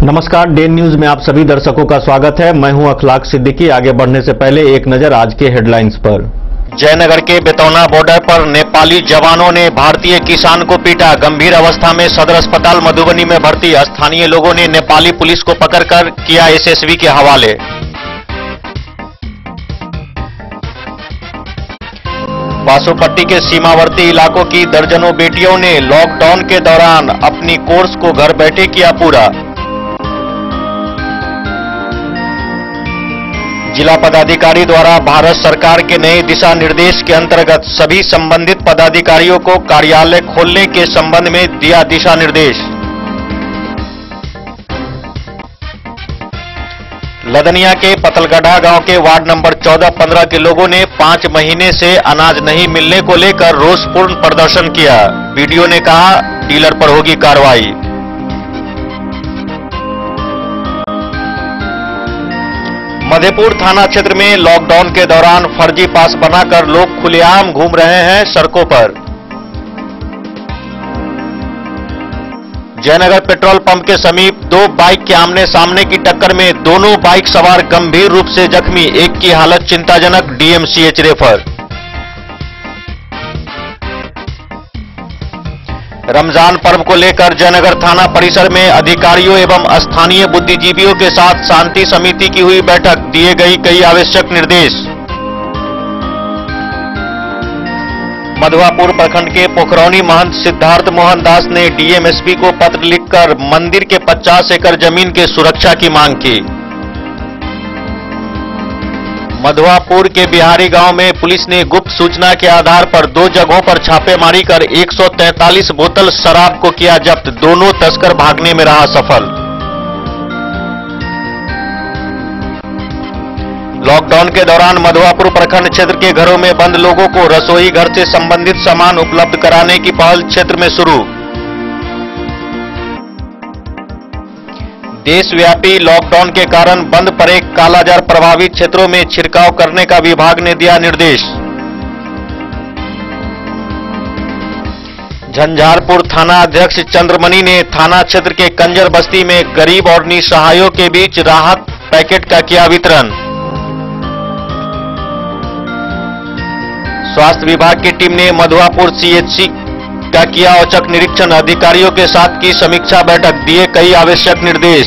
नमस्कार, day news में आप सभी दर्शकों का स्वागत है। मैं हूं अखलाक सिद्दीकी। आगे बढ़ने से पहले एक नजर आज के हेडलाइंस पर। जयनगर के बेतौना बॉर्डर पर नेपाली जवानों ने भारतीय किसान को पीटा। गंभीर अवस्था में सदर अस्पताल मधुबनी में भर्ती। स्थानीय लोगों ने नेपाली पुलिस को पकड़कर किया एसएसबी के हवाले। बासोपट्टी के सीमावर्ती इलाकों की दर्जनों बेटियों ने लॉकडाउन के दौरान अपनी कोर्स को घर बैठे किया पूरा। जिला पदाधिकारी द्वारा भारत सरकार के नए दिशा निर्देश के अंतर्गत सभी संबंधित पदाधिकारियों को कार्यालय खोलने के संबंध में दिया दिशा निर्देश। लदनिया के पतलगढ़ा गांव के वार्ड नंबर 14-15 के लोगों ने 5 महीने से अनाज नहीं मिलने को लेकर रोषपूर्ण प्रदर्शन किया। वीडियो ने कहा, डीलर पर होगी कार्रवाई। मधेपुर थाना क्षेत्र में लॉकडाउन के दौरान फर्जी पास बनाकर लोग खुलेआम घूम रहे हैं सड़कों पर। जयनगर पेट्रोल पंप के समीप 2 बाइक के आमने सामने की टक्कर में दोनों बाइक सवार गंभीर रूप से जख्मी। एक की हालत चिंताजनक, डीएमसीएच रेफर। रमजान पर्व को लेकर जयनगर थाना परिसर में अधिकारियों एवं स्थानीय बुद्धिजीवियों के साथ शांति समिति की हुई बैठक। दिए गई कई आवश्यक निर्देश। मधवापुर प्रखंड के पोखरौनी महंत सिद्धार्थ मोहन दास ने डीएमएसपी को पत्र लिखकर मंदिर के 50 एकड़ जमीन के सुरक्षा की मांग की। मधवापुर के बिहारी गांव में पुलिस ने गुप्त सूचना के आधार पर 2 जगहों पर छापेमारी कर 143 बोतल शराब को किया जब्त। दोनों तस्कर भागने में रहा सफल। लॉकडाउन के दौरान मधवापुर प्रखंड क्षेत्र के घरों में बंद लोगों को रसोई घर से संबंधित सामान उपलब्ध कराने की पहल क्षेत्र में शुरू। देशव्यापी लॉकडाउन के कारण बंद पड़े कालाजार प्रभावित क्षेत्रों में छिड़काव करने का विभाग ने दिया निर्देश। झंझारपुर थाना अध्यक्ष चंद्रमणि ने थाना क्षेत्र के कंजर बस्ती में गरीब और निसहायों के बीच राहत पैकेट का किया वितरण। स्वास्थ्य विभाग की टीम ने मधवापुर सीएचसी का किया औचक निरीक्षण। अधिकारियों के साथ की समीक्षा बैठक। दिए कई आवश्यक निर्देश।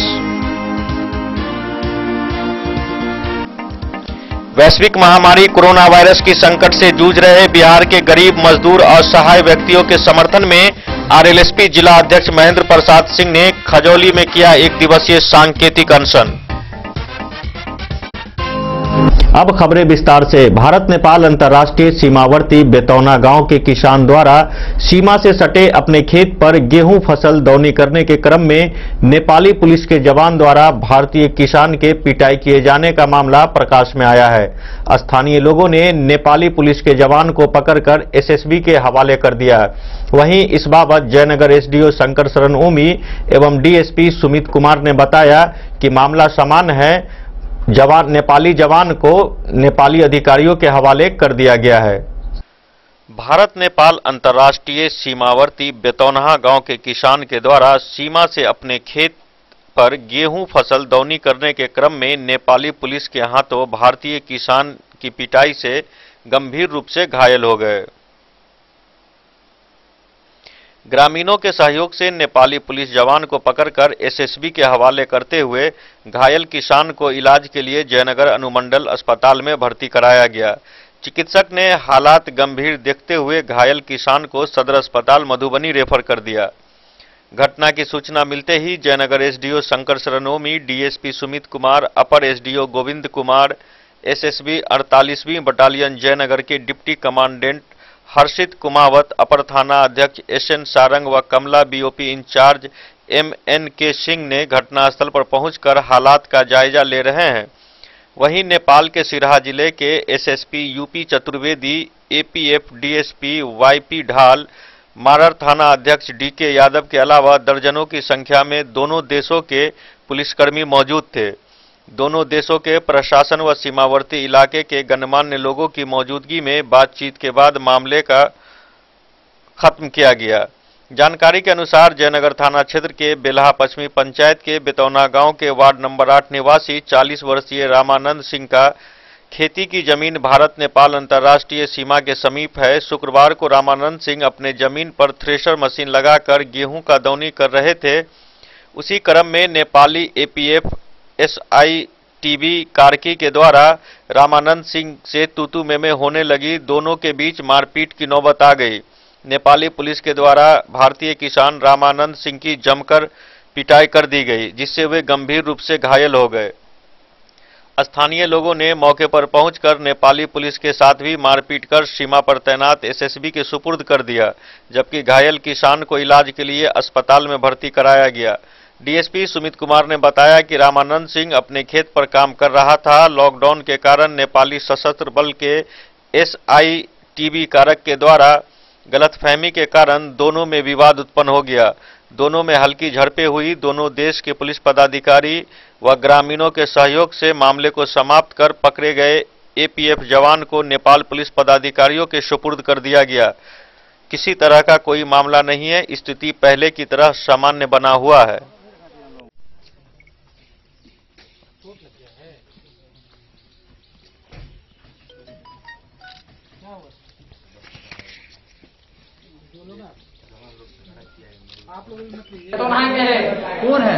वैश्विक महामारी कोरोना वायरस की संकट से जूझ रहे बिहार के गरीब, मजदूर और असहाय व्यक्तियों के समर्थन में आरएलएसपी जिला अध्यक्ष महेंद्र प्रसाद सिंह ने खजौली में किया 1 दिवसीय सांकेतिक अनशन। अब खबरें विस्तार से। भारत नेपाल अंतर्राष्ट्रीय सीमावर्ती बेतौना गांव के किसान द्वारा सीमा से सटे अपने खेत पर गेहूं फसल दौनी करने के क्रम में नेपाली पुलिस के जवान द्वारा भारतीय किसान के पिटाई किए जाने का मामला प्रकाश में आया है। स्थानीय लोगों ने नेपाली पुलिस के जवान को पकड़कर एसएसबी के हवाले कर दिया। वहीं इस बाबत जयनगर एसडीओ शंकर शरण ओमी एवं डीएसपी सुमित कुमार ने बताया कि मामला सामान्य है। नेपाली जवान को नेपाली अधिकारियों के हवाले कर दिया गया है। भारत नेपाल अंतर्राष्ट्रीय सीमावर्ती बेतौना गांव के किसान के द्वारा सीमा से अपने खेत पर गेहूं फसल दौनी करने के क्रम में नेपाली पुलिस के हाथों भारतीय किसान की पिटाई से गंभीर रूप से घायल हो गए। ग्रामीणों के सहयोग से नेपाली पुलिस जवान को पकड़कर एसएसबी के हवाले करते हुए घायल किसान को इलाज के लिए जयनगर अनुमंडल अस्पताल में भर्ती कराया गया। चिकित्सक ने हालात गंभीर देखते हुए घायल किसान को सदर अस्पताल मधुबनी रेफर कर दिया। घटना की सूचना मिलते ही जयनगर एसडीओ शंकर शरण ओमी, डीएसपी सुमित कुमार, अपर एसडीओ गोविंद कुमार, एसएसबी 48वीं बटालियन जयनगर के डिप्टी कमांडेंट हर्षित कुमावत, अपर थाना अध्यक्ष एसएन सारंग व Kamla BOP incharge MNK Singh ने घटनास्थल पर पहुंचकर हालात का जायजा ले रहे हैं। वहीं नेपाल के सिरहा जिले के SSP UP Chaturvedi, APF DSP YP ढाल, मारर थाना अध्यक्ष डीके यादव के अलावा दर्जनों की संख्या में दोनों देशों के पुलिसकर्मी मौजूद थे। दोनों देशों के प्रशासन व सीमावर्ती इलाके के गणमान्य लोगों की मौजूदगी में बातचीत के बाद मामले का खत्म किया गया। जानकारी के अनुसार जयनगर थाना क्षेत्र के बेल्हा पश्चिमी पंचायत के बेतौना गांव के वार्ड नंबर 8 निवासी 40 वर्षीय रामानंद सिंह का खेती की जमीन भारत नेपाल अंतर्राष्ट्रीय सीमा के समीप है। शुक्रवार को रामानंद सिंह अपने जमीन पर थ्रेशर मशीन लगाकर गेहूं का दौनी कर रहे थे। उसी क्रम में नेपाली एपीएफ SITB कार्की के द्वारा रामानंद सिंह से तू-तू में होने लगी। दोनों के बीच मारपीट की नौबत आ गई। नेपाली पुलिस के द्वारा भारतीय किसान रामानंद सिंह की जमकर पिटाई कर दी गई, जिससे वे गंभीर रूप से घायल हो गए। स्थानीय लोगों ने मौके पर पहुंचकर नेपाली पुलिस के साथ भी मारपीट कर सीमा पर तैनात SSB के सुपुर्द कर दिया, जबकि घायल किसान को इलाज के लिए अस्पताल में भर्ती कराया गया। DSP सुमित कुमार ने बताया कि रामानंद सिंह अपने खेत पर काम कर रहा था। लॉकडाउन के कारण नेपाली सशस्त्र बल के SITB कारक के द्वारा गलतफहमी के कारण दोनों में विवाद उत्पन्न हो गया। दोनों में हल्की झड़पें हुई। दोनों देश के पुलिस पदाधिकारी व ग्रामीणों के सहयोग से मामले को समाप्त कर पकड़े गए APF जवान को नेपाल पुलिस पदाधिकारियों के सुपुर्द कर दिया गया। किसी तरह का कोई मामला नहीं है। स्थिति पहले की तरह सामान्य बना हुआ है। तो वहाँ के कौन है?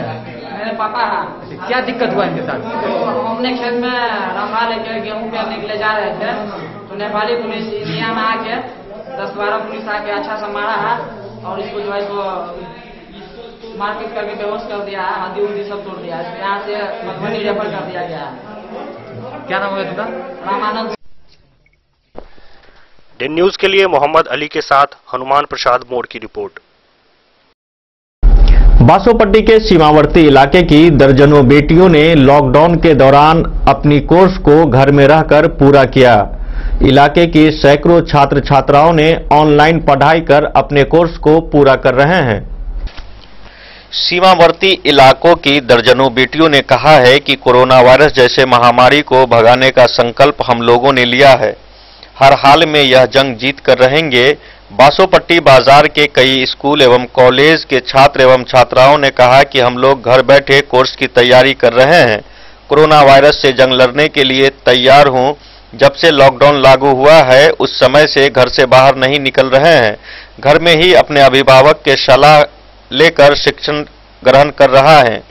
मेरे पापा है। क्या दिक्कत हुआ इनके साथ? हमने खेत में रखा लेके गेहूं पेरने के लिए जा रहे थे, तो नेपाली पुलिस इंडिया में आके 10-12 पुलिस आके अच्छा सा मारा है और इसको जो है तो मारपीट करके बेहोश कर दिया है। हड्डी उड्डी सब तोड़ दिया है। यहाँ से मधुबनी रेफर कर दिया गया है। क्या नाम है तुमका? रामानंद। दिन न्यूज के लिए मोहम्मद अली के साथ हनुमान प्रसाद मोड़ की रिपोर्ट। बासोपट्टी के सीमावर्ती इलाके की दर्जनों बेटियों ने लॉकडाउन के दौरान अपनी कोर्स को घर में रहकर पूरा किया। इलाके की सैकड़ों छात्र छात्राओं ने ऑनलाइन पढ़ाई कर अपने कोर्स को पूरा कर रहे हैं। सीमावर्ती इलाकों की दर्जनों बेटियों ने कहा है कि कोरोना वायरस जैसे महामारी को भगाने का संकल्प हम लोगों ने लिया है। हर हाल में यह जंग जीत कर रहेंगे। बासोपट्टी बाजार के कई स्कूल एवं कॉलेज के छात्र एवं छात्राओं ने कहा कि हम लोग घर बैठे कोर्स की तैयारी कर रहे हैं। कोरोना वायरस से जंग लड़ने के लिए तैयार हूं। जब से लॉकडाउन लागू हुआ है उस समय से घर से बाहर नहीं निकल रहे हैं। घर में ही अपने अभिभावक के सलाह लेकर शिक्षण ग्रहण कर रहा है।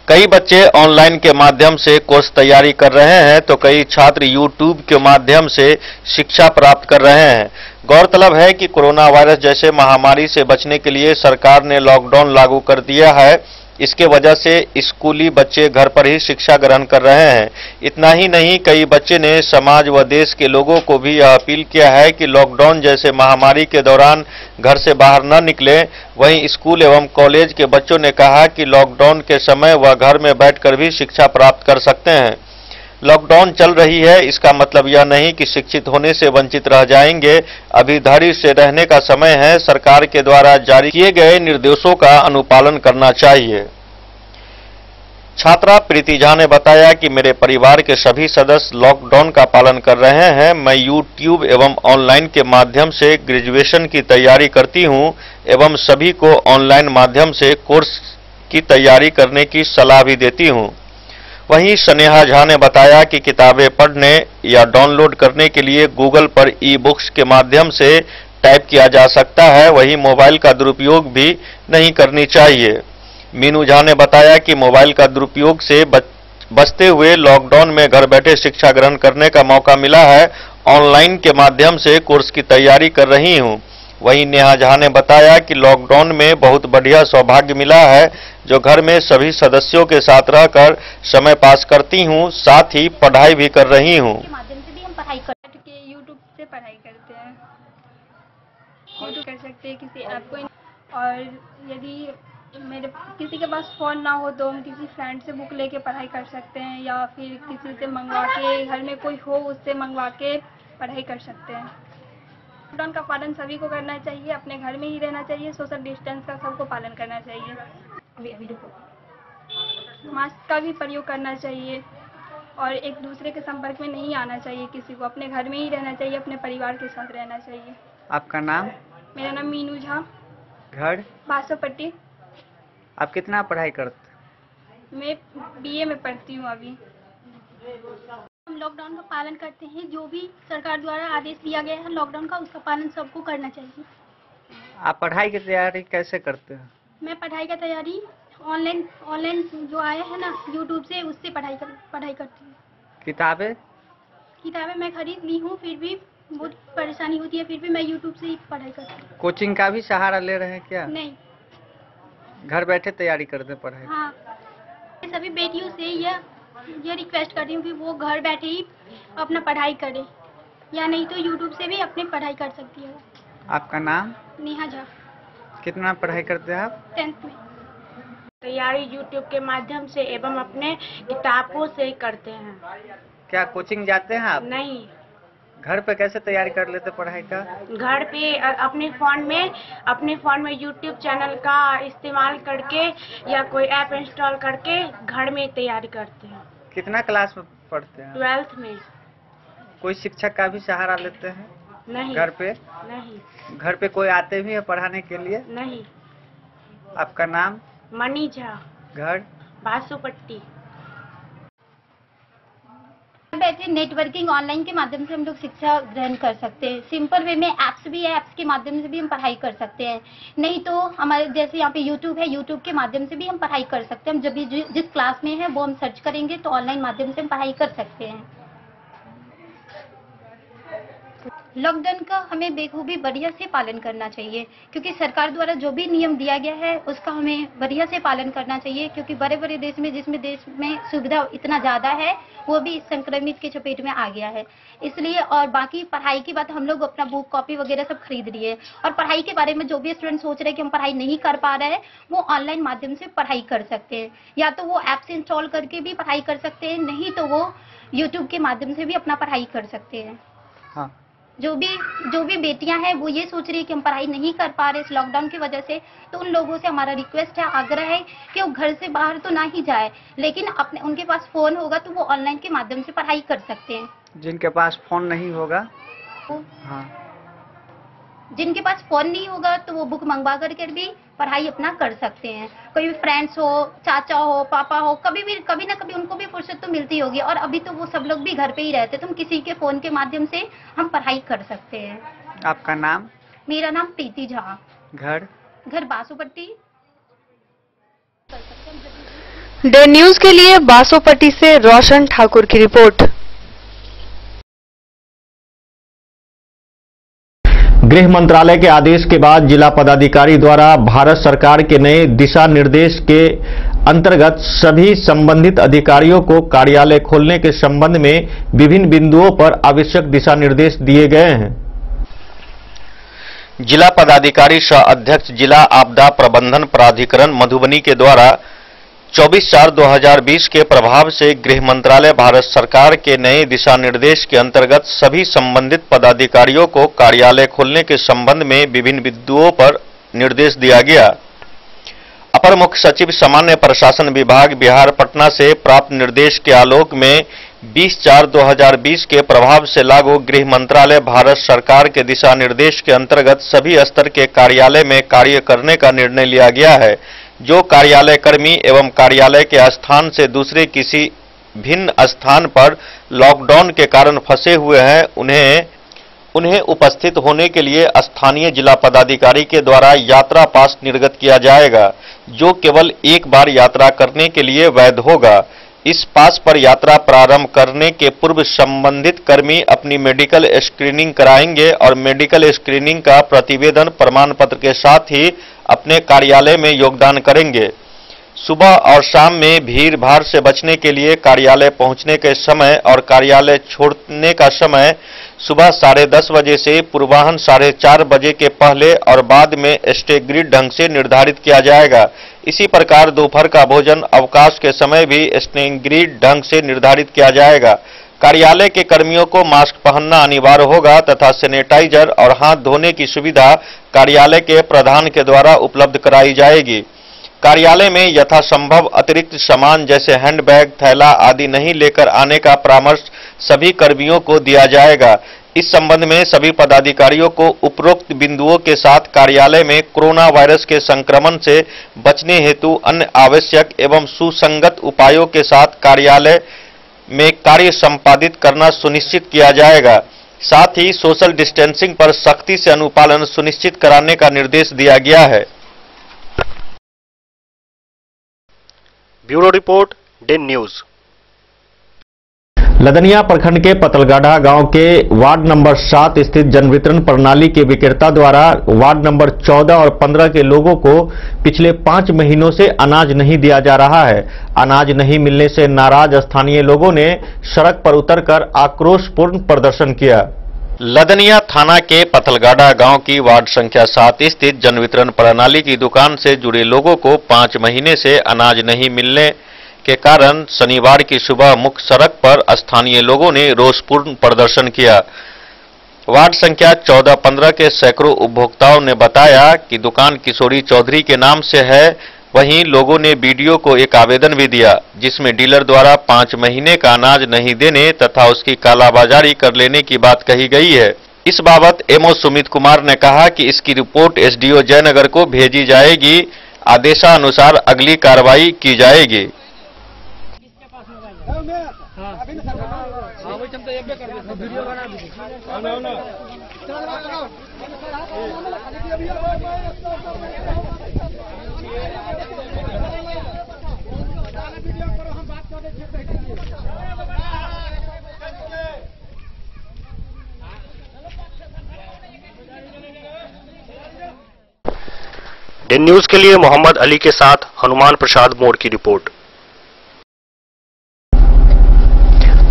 कई बच्चे ऑनलाइन के माध्यम से कोर्स तैयारी कर रहे हैं तो कई छात्र YouTube के माध्यम से शिक्षा प्राप्त कर रहे हैं। गौरतलब है कि कोरोना वायरस जैसे महामारी से बचने के लिए सरकार ने लॉकडाउन लागू कर दिया है। इसके वजह से स्कूली बच्चे घर पर ही शिक्षा ग्रहण कर रहे हैं। इतना ही नहीं, कई बच्चे ने समाज व देश के लोगों को भी यह अपील किया है कि लॉकडाउन जैसे महामारी के दौरान घर से बाहर न निकलें। वहीं स्कूल एवं कॉलेज के बच्चों ने कहा कि लॉकडाउन के समय वह घर में बैठकर भी शिक्षा प्राप्त कर सकते हैं। लॉकडाउन चल रही है, इसका मतलब यह नहीं कि शिक्षित होने से वंचित रह जाएंगे। अभी धैर्य से रहने का समय है। सरकार के द्वारा जारी किए गए निर्देशों का अनुपालन करना चाहिए। छात्रा प्रीति झा ने बताया कि मेरे परिवार के सभी सदस्य लॉकडाउन का पालन कर रहे हैं। मैं YouTube एवं ऑनलाइन के माध्यम से ग्रेजुएशन की तैयारी करती हूं एवं सभी को ऑनलाइन माध्यम से कोर्स की तैयारी करने की सलाह भी देती हूं। वहीं स्नेहा झा ने बताया कि किताबें पढ़ने या डाउनलोड करने के लिए गूगल पर ई-बुक्स के माध्यम से टाइप किया जा सकता है। वहीं मोबाइल का दुरुपयोग भी नहीं करनी चाहिए। मीनू झा ने बताया कि मोबाइल का दुरुपयोग से बचते हुए लॉकडाउन में घर बैठे शिक्षा ग्रहण करने का मौका मिला है। ऑनलाइन के माध्यम से कोर्स की तैयारी कर रही हूं। वहीं नेहा झा ने बताया कि लॉकडाउन में बहुत बढ़िया सौभाग्य मिला है, जो घर में सभी सदस्यों के साथ रहकर समय पास करती हूं, साथ ही पढ़ाई भी कर रही हूं। के माध्यम से भी हम पढ़ाई करते हैं। YouTube से पढ़ाई करते हैं। YouTube कर सकते हैं किसी ऐप को, और यदि मेरे किसी के पास फ़ोन ना हो तो हम किसी फ्रेंड से बुक लेके पढ़ाई कर सकते हैं, या फिर किसी से मंगवा के, घर में कोई हो उससे मंगवा के पढ़ाई कर सकते हैं। लॉकडाउन का पालन सभी को करना चाहिए। अपने घर में ही रहना चाहिए। सोशल डिस्टेंस का सबको पालन करना चाहिए। मास्क का भी प्रयोग करना चाहिए और एक दूसरे के संपर्क में नहीं आना चाहिए। किसी को अपने घर में ही रहना चाहिए। अपने परिवार के साथ रहना चाहिए। आपका नाम? मेरा नाम मीनू झा। घर? बासोपट्टी। आप कितना पढ़ाई करते? मैं बीए में पढ़ती हूँ अभी। हम लॉकडाउन का पालन करते हैं, जो भी सरकार द्वारा आदेश दिया गया है लॉकडाउन का, उसका पालन सबको करना चाहिए। आप पढ़ाई की तैयारी कैसे करते हैं? मैं पढ़ाई का तैयारी ऑनलाइन जो आया है ना यूट्यूब से, उससे पढ़ाई करती हूँ। किताबें मैं खरीद ली हूँ, फिर भी बहुत परेशानी होती है, फिर भी मैं यूट्यूब से ही पढ़ाई करती हूँ। कोचिंग का भी सहारा ले रहे हैं क्या? नहीं, घर बैठे तैयारी करते हैं पढ़ाई? हाँ। मैं सभी बेटियों से ये रिक्वेस्ट करती हूँ कि वो घर बैठे ही अपना पढ़ाई करे, या नहीं तो यूट्यूब से भी अपनी पढ़ाई कर सकती है। आपका नाम? नेहा झा। कितना पढ़ाई करते हैं आप? 10th में। तैयारी यूट्यूब के माध्यम से एवं अपने किताबों से करते हैं। क्या कोचिंग जाते हैं आप? नहीं। घर पे कैसे तैयारी कर लेते पढ़ाई का? घर पे अपने फोन में यूट्यूब चैनल का इस्तेमाल करके या कोई ऐप इंस्टॉल करके घर में तैयारी करते हैं। कितना क्लास में पढ़ते हैं? 12th में। कोई शिक्षक का भी सहारा लेते हैं? नहीं। घर पे? नहीं। घर पे कोई आते भी है पढ़ाने के लिए? नहीं। आपका नाम? मनी झा। घर? बासोपट्टी। बैठे नेटवर्किंग ऑनलाइन के माध्यम से हम लोग शिक्षा ग्रहण कर सकते हैं। सिंपल वे में ऐप्स भी है, ऐप्स के माध्यम से भी हम पढ़ाई कर सकते हैं। नहीं तो हमारे जैसे यहाँ पे यूट्यूब है, यूट्यूब के माध्यम से भी हम पढ़ाई कर सकते हैं। हम जब भी जिस क्लास में है वो हम सर्च करेंगे तो ऑनलाइन माध्यम से हम पढ़ाई कर सकते हैं। लॉकडाउन का हमें बेखूबी बढ़िया से पालन करना चाहिए, क्योंकि सरकार द्वारा जो भी नियम दिया गया है उसका हमें बढ़िया से पालन करना चाहिए, क्योंकि बड़े बड़े देश में जिसमें देश में सुविधा इतना ज़्यादा है वो भी इस संक्रमित के चपेट में आ गया है। इसलिए और बाकी पढ़ाई की बात, हम लोग अपना बुक कॉपी वगैरह सब खरीद लिए, और पढ़ाई के बारे में जो भी स्टूडेंट सोच रहे हैं कि हम पढ़ाई नहीं कर पा रहे हैं वो ऑनलाइन माध्यम से पढ़ाई कर सकते हैं। या तो वो ऐप्स इंस्टॉल करके भी पढ़ाई कर सकते हैं, नहीं तो वो यूट्यूब के माध्यम से भी अपना पढ़ाई कर सकते हैं। हाँ। जो भी बेटियां हैं वो ये सोच रही है कि हम पढ़ाई नहीं कर पा रहे इस लॉकडाउन की वजह से, तो उन लोगों से हमारा रिक्वेस्ट है, आग्रह है कि वो घर से बाहर तो ना ही जाए, लेकिन उनके पास फोन होगा तो वो ऑनलाइन के माध्यम से पढ़ाई कर सकते हैं। जिनके पास फोन नहीं होगा? हाँ। जिनके पास फोन नहीं होगा तो वो बुक मंगवा करके भी पढ़ाई अपना कर सकते हैं। कोई भी फ्रेंड्स हो, चाचा हो, पापा हो, कभी ना कभी उनको भी फुर्सत तो मिलती होगी, और अभी तो वो सब लोग भी घर पे ही रहते, तो हम किसी के फोन के माध्यम से हम पढ़ाई कर सकते हैं। आपका नाम? मेरा नाम प्रीति झा। घर बासोपट्टी। डे न्यूज के लिए बासोपट्टी से रोशन ठाकुर की रिपोर्ट। गृह मंत्रालय के आदेश के बाद जिला पदाधिकारी द्वारा भारत सरकार के नए दिशा निर्देश के अंतर्गत सभी संबंधित अधिकारियों को कार्यालय खोलने के संबंध में विभिन्न बिंदुओं पर आवश्यक दिशा निर्देश दिए गए हैं। जिला पदाधिकारी सह अध्यक्ष जिला आपदा प्रबंधन प्राधिकरण मधुबनी के द्वारा 24/4/2020 के प्रभाव से गृह मंत्रालय भारत सरकार के नए दिशा निर्देश के अंतर्गत सभी संबंधित पदाधिकारियों को कार्यालय खोलने के संबंध में विभिन्न बिंदुओं पर निर्देश दिया गया। अपर मुख्य सचिव सामान्य प्रशासन विभाग बिहार पटना से प्राप्त निर्देश के आलोक में 20/4/2020 के प्रभाव से लागू गृह मंत्रालय भारत सरकार के दिशा निर्देश के अंतर्गत सभी स्तर के कार्यालय में कार्य करने का निर्णय लिया गया है। जो कार्यालय कर्मी एवं कार्यालय के स्थान से दूसरे किसी भिन्न स्थान पर लॉकडाउन के कारण फंसे हुए हैं, उन्हें उपस्थित होने के लिए स्थानीय जिला पदाधिकारी के द्वारा यात्रा पास निर्गत किया जाएगा, जो केवल एक बार यात्रा करने के लिए वैध होगा। इस पास पर यात्रा प्रारंभ करने के पूर्व संबंधित कर्मी अपनी मेडिकल स्क्रीनिंग कराएंगे और मेडिकल स्क्रीनिंग का प्रतिवेदन प्रमाण पत्र के साथ ही अपने कार्यालय में योगदान करेंगे। सुबह और शाम में भीड़ भाड़ से बचने के लिए कार्यालय पहुंचने के समय और कार्यालय छोड़ने का समय सुबह 10:30 बजे से पूर्वाह्न 4:30 बजे के पहले और बाद में स्टेगरिड ढंग से निर्धारित किया जाएगा। इसी प्रकार दोपहर का भोजन अवकाश के समय भी स्टेगरिड ढंग से निर्धारित किया जाएगा। कार्यालय के कर्मियों को मास्क पहनना अनिवार्य होगा तथा सैनिटाइजर और हाथ धोने की सुविधा कार्यालय के प्रधान के द्वारा उपलब्ध कराई जाएगी। कार्यालय में यथासंभव अतिरिक्त सामान जैसे हैंडबैग, थैला आदि नहीं लेकर आने का परामर्श सभी कर्मियों को दिया जाएगा। इस संबंध में सभी पदाधिकारियों को उपरोक्त बिंदुओं के साथ कार्यालय में कोरोना वायरस के संक्रमण से बचने हेतु अन्य आवश्यक एवं सुसंगत उपायों के साथ कार्यालय में कार्य संपादित करना सुनिश्चित किया जाएगा। साथ ही सोशल डिस्टेंसिंग पर सख्ती से अनुपालन सुनिश्चित कराने का निर्देश दिया गया है। Bureau report, Den news. Ladaniya प्रखंड के पतलगाढ़ा गांव के वार्ड नंबर 7 स्थित जन वितरण प्रणाली के विक्रेता द्वारा वार्ड नंबर 14 और 15 के लोगों को पिछले 5 महीनों से अनाज नहीं दिया जा रहा है। अनाज नहीं मिलने से नाराज स्थानीय लोगों ने सड़क पर उतरकर आक्रोशपूर्ण प्रदर्शन किया। लदनिया थाना के पतलगाढ़ा गांव की वार्ड संख्या 7 स्थित जन वितरण प्रणाली की दुकान से जुड़े लोगों को 5 महीने से अनाज नहीं मिलने के कारण शनिवार की सुबह मुख्य सड़क पर स्थानीय लोगों ने रोषपूर्ण प्रदर्शन किया। वार्ड संख्या 14-15 के सैकड़ों उपभोक्ताओं ने बताया कि दुकान किशोरी चौधरी के नाम से है। वहीं लोगों ने बीडीओ को एक आवेदन भी दिया जिसमें डीलर द्वारा 5 महीने का अनाज नहीं देने तथा उसकी कालाबाजारी कर लेने की बात कही गई है। इस बाबत एमओ सुमित कुमार ने कहा कि इसकी रिपोर्ट एसडीओ जयनगर को भेजी जाएगी। आदेशानुसार अगली कार्रवाई की जाएगी। डेन न्यूज के लिए मोहम्मद अली के साथ हनुमान प्रसाद मोड़ की रिपोर्ट।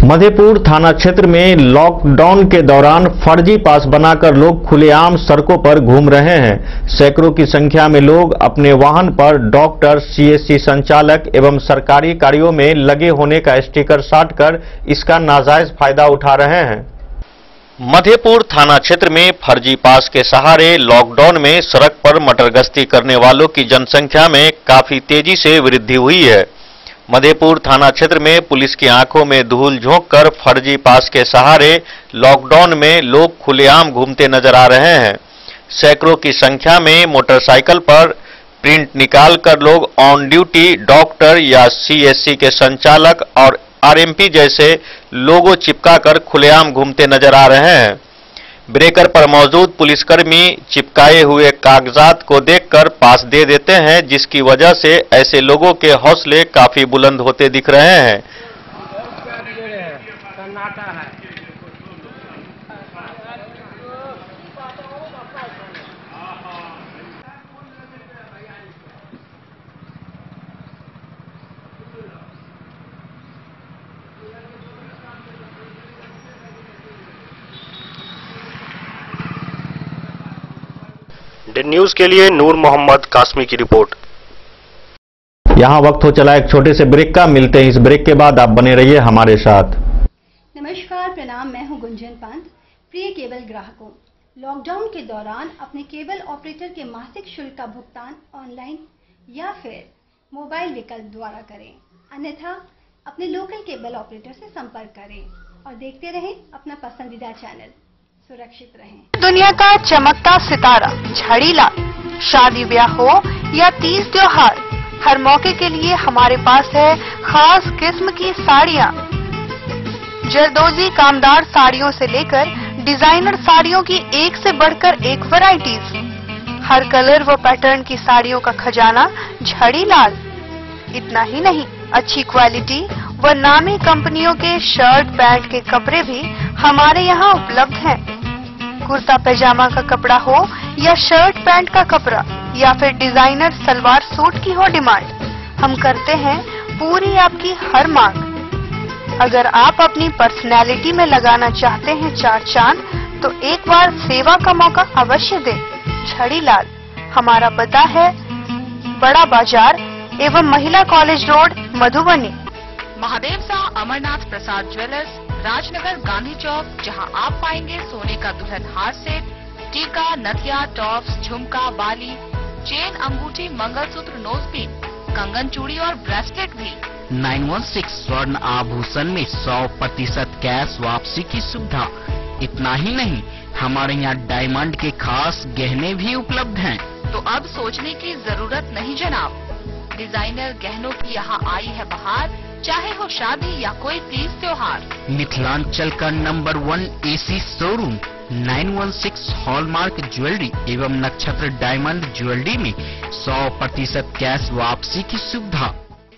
मधेपुर थाना क्षेत्र में लॉकडाउन के दौरान फर्जी पास बनाकर लोग खुलेआम सड़कों पर घूम रहे हैं। सैकड़ों की संख्या में लोग अपने वाहन पर डॉक्टर, सीएससी संचालक एवं सरकारी कार्यों में लगे होने का स्टिकर साटकर इसका नाजायज फायदा उठा रहे हैं। मधेपुर थाना क्षेत्र में फर्जी पास के सहारे लॉकडाउन में सड़क पर मटरगश्ती करने वालों की जनसंख्या में काफी तेजी से वृद्धि हुई है। मधेपुर थाना क्षेत्र में पुलिस की आंखों में धूल झोंककर फर्जी पास के सहारे लॉकडाउन में लोग खुलेआम घूमते नजर आ रहे हैं। सैकड़ों की संख्या में मोटरसाइकिल पर प्रिंट निकालकर लोग ऑन ड्यूटी डॉक्टर या सीएससी के संचालक और आरएमपी जैसे लोगो चिपकाकर खुलेआम घूमते नजर आ रहे हैं। ब्रेकर पर मौजूद पुलिसकर्मी चिपकाए हुए कागजात को देखकर पास दे देते हैं, जिसकी वजह से ऐसे लोगों के हौसले काफी बुलंद होते दिख रहे हैं। डेन न्यूज के लिए नूर मोहम्मद कासमी की रिपोर्ट। यहाँ वक्त हो चला एक छोटे से ब्रेक का। मिलते हैं इस ब्रेक के बाद, आप बने रहिए हमारे साथ। नमस्कार, प्रणाम, मैं हूं गुंजन पंत। प्रिय केबल ग्राहकों, लॉकडाउन के दौरान अपने केबल ऑपरेटर के मासिक शुल्क का भुगतान ऑनलाइन या फिर मोबाइल विकल्प द्वारा करें, अन्यथा अपने लोकल केबल ऑपरेटर से संपर्क करें और देखते रहें अपना पसंदीदा चैनल। सुरक्षित रहें। दुनिया का चमकता सितारा झड़ीलाल, शादी ब्याह हो या तीज त्योहार, हर मौके के लिए हमारे पास है खास किस्म की साड़ियाँ। जरदोजी कामदार साड़ियों से लेकर डिजाइनर साड़ियों की एक से बढ़कर एक वैरायटीज, हर कलर व पैटर्न की साड़ियों का खजाना झड़ीलाल। इतना ही नहीं, अच्छी क्वालिटी व नामी कंपनियों के शर्ट पैंट के कपड़े भी हमारे यहाँ उपलब्ध हैं। कुर्ता पैजामा का कपड़ा हो या शर्ट पैंट का कपड़ा या फिर डिजाइनर सलवार सूट की हो डिमांड, हम करते हैं पूरी आपकी हर मांग। अगर आप अपनी पर्सनैलिटी में लगाना चाहते हैं 4 चांद, तो एक बार सेवा का मौका अवश्य दें। झड़ीलाल, हमारा पता है बड़ा बाजार एवं महिला कॉलेज रोड, मधुबनी। महादेव शाह अमरनाथ प्रसाद ज्वेलर्स, राजनगर, गांधी चौक, जहां आप पाएंगे सोने का दुल्हन हार सेट, टीका, नथिया, टॉप्स, झुमका, बाली, चेन, अंगूठी, मंगलसूत्र, नोजपिन, कंगन, चूड़ी और ब्रेसलेट भी। 916 स्वर्ण आभूषण में 100% कैश वापसी की सुविधा। इतना ही नहीं, हमारे यहाँ डायमंड के खास गहने भी उपलब्ध हैं। तो अब सोचने की जरूरत नहीं जनाब, डिजाइनर गहनों की यहाँ आई है बहार, चाहे हो शादी या कोई तीज त्योहार। मिथिलांचल का number 1 AC showroom 916 hallmark jewellery एवं नक्षत्र डायमंड ज्वेलरी में 100% कैश वापसी की सुविधा।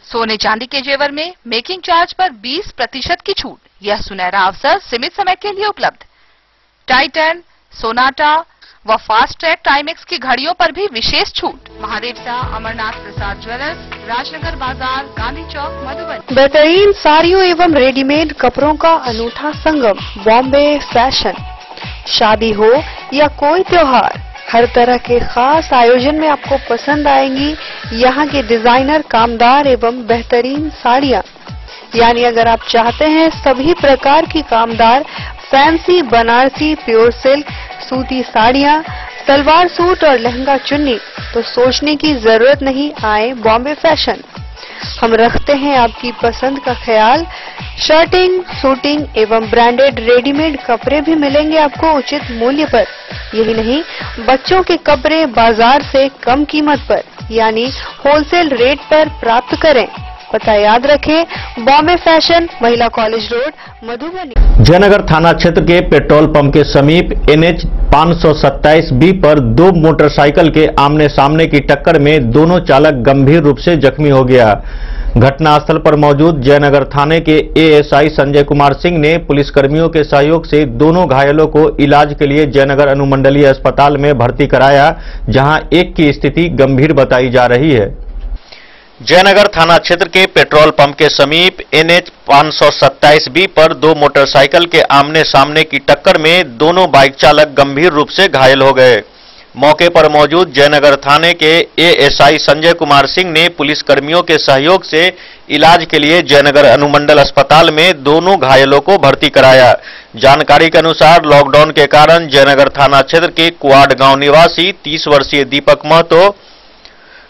सोने चांदी के जेवर में मेकिंग चार्ज पर 20% की छूट। यह सुनहरा अवसर सीमित समय के लिए उपलब्ध। टाइटन, सोनाटा व फास्ट ट्रैक टाइमेक्स की घड़ियों पर भी विशेष छूट। महादेव शाह अमरनाथ प्रसाद ज्वेलर्स, राजनगर बाजार, गांधी चौक, मधुबनी। बेहतरीन साड़ियों एवं रेडीमेड कपड़ों का अनूठा संगम, बॉम्बे फैशन। शादी हो या कोई त्योहार, हर तरह के खास आयोजन में आपको पसंद आएंगी यहाँ के डिजाइनर कामदार एवं बेहतरीन साड़ियाँ। यानी अगर आप चाहते हैं सभी प्रकार की कामदार फैंसी बनारसी प्योर सिल्क सूती साड़ियाँ, सलवार सूट और लहंगा चुन्नी, तो सोचने की जरूरत नहीं, आए बॉम्बे फैशन। हम रखते हैं आपकी पसंद का ख्याल। शर्टिंग, सूटिंग एवं ब्रांडेड रेडीमेड कपड़े भी मिलेंगे आपको उचित मूल्य पर। यही नहीं, बच्चों के कपड़े बाजार से कम कीमत पर यानी होलसेल रेट पर प्राप्त करें। पता याद रखें, बॉम्बे फैशन, महिला कॉलेज रोड, मधुबनी। जयनगर थाना क्षेत्र के पेट्रोल पंप के समीप NH 527B पर 2 मोटरसाइकिल के आमने सामने की टक्कर में दोनों चालक गंभीर रूप से जख्मी हो गया। घटनास्थल पर मौजूद जयनगर थाने के ASI संजय कुमार सिंह ने पुलिसकर्मियों के सहयोग से दोनों घायलों को इलाज के लिए जयनगर अनुमंडलीय अस्पताल में भर्ती कराया, जहां एक की स्थिति गंभीर बताई जा रही है। जयनगर थाना क्षेत्र के पेट्रोल पंप के समीप NH 527B पर 2 मोटरसाइकिल के आमने सामने की टक्कर में दोनों बाइक चालक गंभीर रूप से घायल हो गए। मौके पर मौजूद जयनगर थाने के ASI संजय कुमार सिंह ने पुलिसकर्मियों के सहयोग से इलाज के लिए जयनगर अनुमंडल अस्पताल में दोनों घायलों को भर्ती कराया। जानकारी के अनुसार लॉकडाउन के कारण जयनगर थाना क्षेत्र के कुआड गांव निवासी 30 वर्षीय दीपक महतो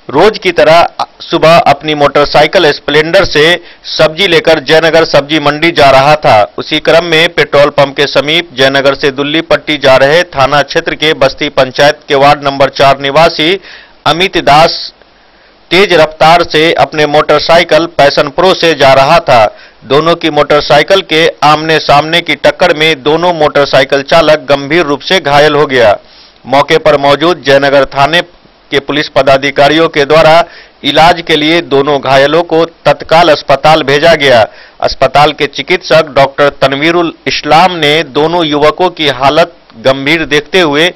रोज की तरह सुबह अपनी मोटरसाइकिल स्प्लेंडर से सब्जी लेकर जयनगर सब्जी मंडी जा रहा था। उसी क्रम में पेट्रोल पंप के समीप जयनगर से दुल्ली पट्टी जा रहे थाना क्षेत्र के बस्ती पंचायत के वार्ड नंबर 4 निवासी अमित दास तेज रफ्तार से अपने मोटरसाइकिल पैशन प्रो से जा रहा था। दोनों की मोटरसाइकिल के आमने सामने की टक्कर में दोनों मोटरसाइकिल चालक गंभीर रूप से घायल हो गया। मौके पर मौजूद जयनगर थाने के पुलिस पदाधिकारियों के द्वारा इलाज के लिए दोनों घायलों को तत्काल अस्पताल भेजा गया। अस्पताल के चिकित्सक डॉक्टर तनवीरुल इस्लाम ने दोनों युवकों की हालत गंभीर देखते हुए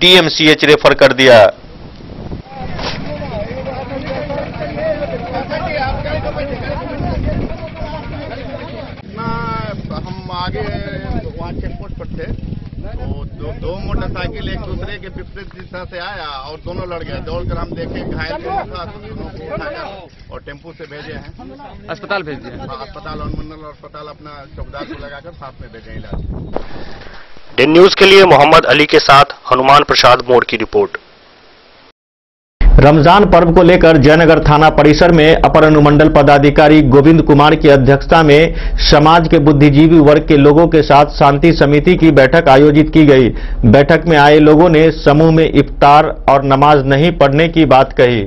DMCH रेफर कर दिया। हम आगे वहाँ चेक पोस्ट पर थे तो दो मोटरसाइकिल एक दूसरे के विपरीत दिशा से आया और दोनों लड़ गए। दौड़कर हम देखे घायल था तो दोनों को उठाकर और टेम्पो से भेजे हैं, अस्पताल भेज दिए। अस्पताल अनुमंडल अस्पताल अपना चौकीदार को लगाकर साथ में भेजे इलाज। दिन न्यूज के लिए मोहम्मद अली के साथ हनुमान प्रसाद मोड़ की रिपोर्ट। रमजान पर्व को लेकर जयनगर थाना परिसर में अपर अनुमंडल पदाधिकारी गोविंद कुमार की अध्यक्षता में समाज के बुद्धिजीवी वर्ग के लोगों के साथ शांति समिति की बैठक आयोजित की गई। बैठक में आए लोगों ने समूह में इफ्तार और नमाज नहीं पढ़ने की बात कही।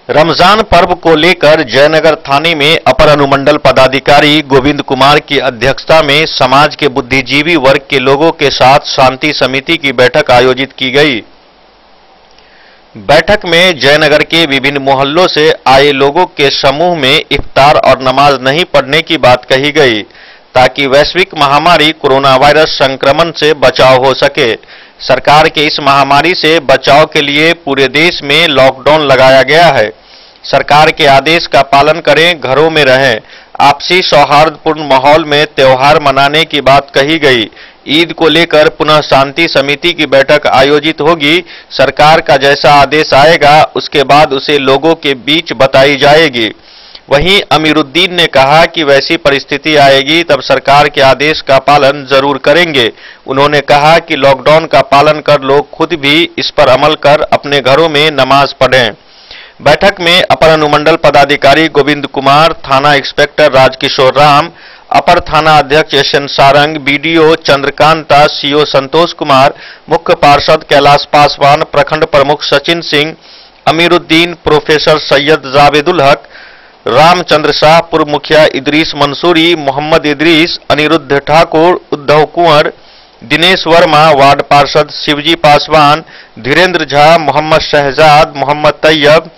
रमजान पर्व को लेकर जयनगर थाने में अपर अनुमंडल पदाधिकारी गोविंद कुमार की अध्यक्षता में समाज के बुद्धिजीवी वर्ग के लोगों के साथ शांति समिति की बैठक आयोजित की गई। बैठक में जयनगर के विभिन्न मोहल्लों से आए लोगों के समूह में इफ्तार और नमाज नहीं पढ़ने की बात कही गई, ताकि वैश्विक महामारी कोरोना वायरस संक्रमण से बचाव हो सके। सरकार के इस महामारी से बचाव के लिए पूरे देश में लॉकडाउन लगाया गया है। सरकार के आदेश का पालन करें, घरों में रहें। आपसी सौहार्दपूर्ण माहौल में त्योहार मनाने की बात कही गई। ईद को लेकर पुनः शांति समिति की बैठक आयोजित होगी। सरकार का जैसा आदेश आएगा उसके बाद उसे लोगों के बीच बताई जाएगी। वहीं अमीरुद्दीन ने कहा कि वैसी परिस्थिति आएगी तब सरकार के आदेश का पालन जरूर करेंगे। उन्होंने कहा कि लॉकडाउन का पालन कर लोग खुद भी इस पर अमल कर अपने घरों में नमाज पढ़ें। बैठक में अपर अनुमंडल पदाधिकारी गोविंद कुमार, थाना इंस्पेक्टर राजकिशोर राम, अपर थाना अध्यक्ष SN Sarang, BDO Chandrakanta, CO Santosh Kumar, मुख्य पार्षद कैलाश पासवान, प्रखंड प्रमुख सचिन सिंह, अमीरुद्दीन, प्रोफेसर सैयद जावेदुल हक, रामचंद्र शाह, पूर्व मुखिया इदरीस मंसूरी, मोहम्मद इदरीस, अनिरुद्ध ठाकुर, उद्धव कुंवर, दिनेश वर्मा, वार्ड पार्षद शिवजी पासवान, धीरेन्द्र झा, मोहम्मद शहजाद, मोहम्मद तैयब,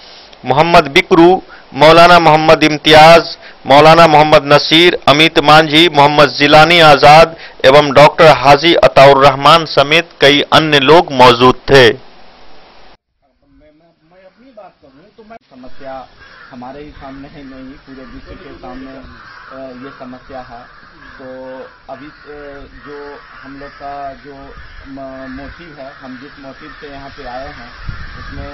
मोहम्मद बिकरू, मौलाना मोहम्मद इम्तियाज, मौलाना मोहम्मद नसीर, अमित मांझी, मोहम्मद जिलानी आजाद एवं डॉक्टर हाजी अताउर रहमान समेत कई अन्य लोग मौजूद थे। मैं अपनी बात करूं तो समस्या हमारे ही सामने है, नहीं पूरे विश्व के सामने ये समस्या है। तो अभी जो हम लोग का जो मोटिव है, हम जिस मोटिव से यहाँ पे आए हैं उसमें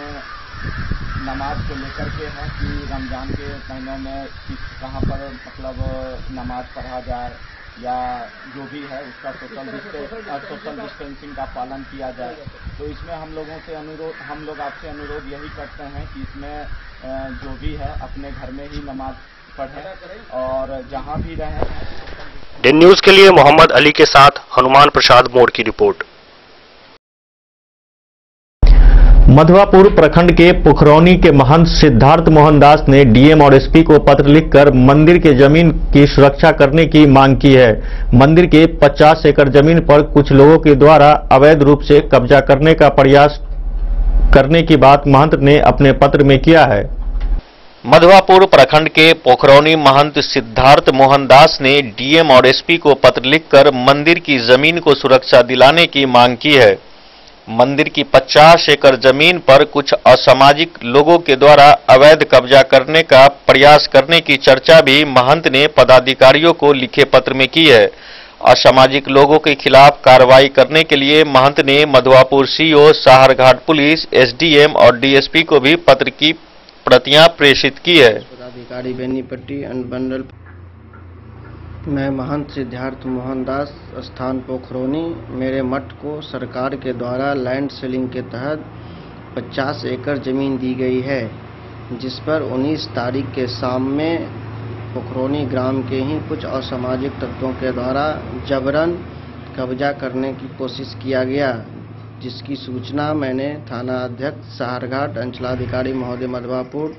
नमाज को लेकर के है कि रमज़ान के महीनों में कहाँ पर मतलब नमाज पढ़ा जाए या जो भी है उसका सोशल डिस्टेंसिंग का पालन किया जाए। तो इसमें हम लोग आपसे अनुरोध यही करते हैं कि इसमें जो भी है अपने घर में ही नमाज पढ़ें और जहाँ भी रहें। दिन न्यूज के लिए मोहम्मद अली के साथ हनुमान प्रसाद मोड़ की रिपोर्ट। मधवापुर प्रखंड के पुखरौनी के महंत सिद्धार्थ मोहन दास ने डीएम और एसपी को पत्र लिखकर मंदिर के जमीन की सुरक्षा करने की मांग की है। मंदिर के 50 एकड़ जमीन पर कुछ लोगों के द्वारा अवैध रूप से कब्जा करने का प्रयास करने की बात महंत ने अपने पत्र में किया है। मधवापुर प्रखंड के पोखरौनी महंत सिद्धार्थ मोहन दास ने डीएम और एसपी को पत्र लिखकर मंदिर की जमीन को सुरक्षा दिलाने की मांग की है। मंदिर की 50 एकड़ जमीन पर कुछ असामाजिक लोगों के द्वारा अवैध कब्जा करने का प्रयास करने की चर्चा भी महंत ने पदाधिकारियों को लिखे पत्र में की है। असामाजिक लोगों के खिलाफ कार्रवाई करने के लिए महंत ने Madhwapur CO, Saharghat police, SDM और डीएसपी को भी पत्र की प्रतियां प्रेषित की है। पदाधिकारी बेनीपट्टी अनुमंडल। मैं महंत सिद्धार्थ मोहन दास, स्थान पोखरौनी। मेरे मठ को सरकार के द्वारा लैंड सेलिंग के तहत 50 एकड़ जमीन दी गई है, जिस पर 19 तारीख के शाम में पोखरौनी ग्राम के ही कुछ असामाजिक तत्वों के द्वारा जबरन कब्जा करने की कोशिश किया गया, जिसकी सूचना मैंने थाना अध्यक्ष साहरघाट, अंचलाधिकारी महोदय मधवापुर,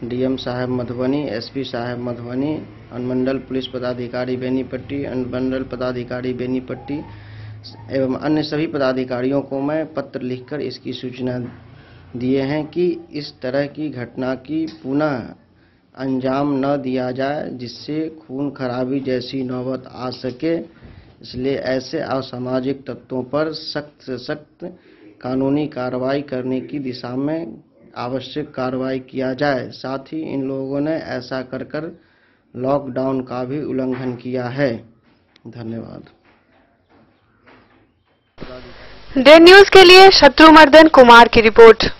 डीएम साहब मधुबनी, एसपी साहब मधुबनी, अनुमंडल पुलिस पदाधिकारी बेनीपट्टी, अनुमंडल पदाधिकारी बेनीपट्टी एवं अन्य सभी पदाधिकारियों को मैं पत्र लिखकर इसकी सूचना दिए हैं कि इस तरह की घटना की पुनः अंजाम न दिया जाए, जिससे खून खराबी जैसी नौबत आ सके। इसलिए ऐसे असामाजिक तत्वों पर सख्त से सख्त कानूनी कार्रवाई करने की दिशा में आवश्यक कार्रवाई किया जाए। साथ ही इन लोगों ने ऐसा कर लॉकडाउन का भी उल्लंघन किया है। धन्यवाद। डे न्यूज के लिए शत्रुमर्दन कुमार की रिपोर्ट।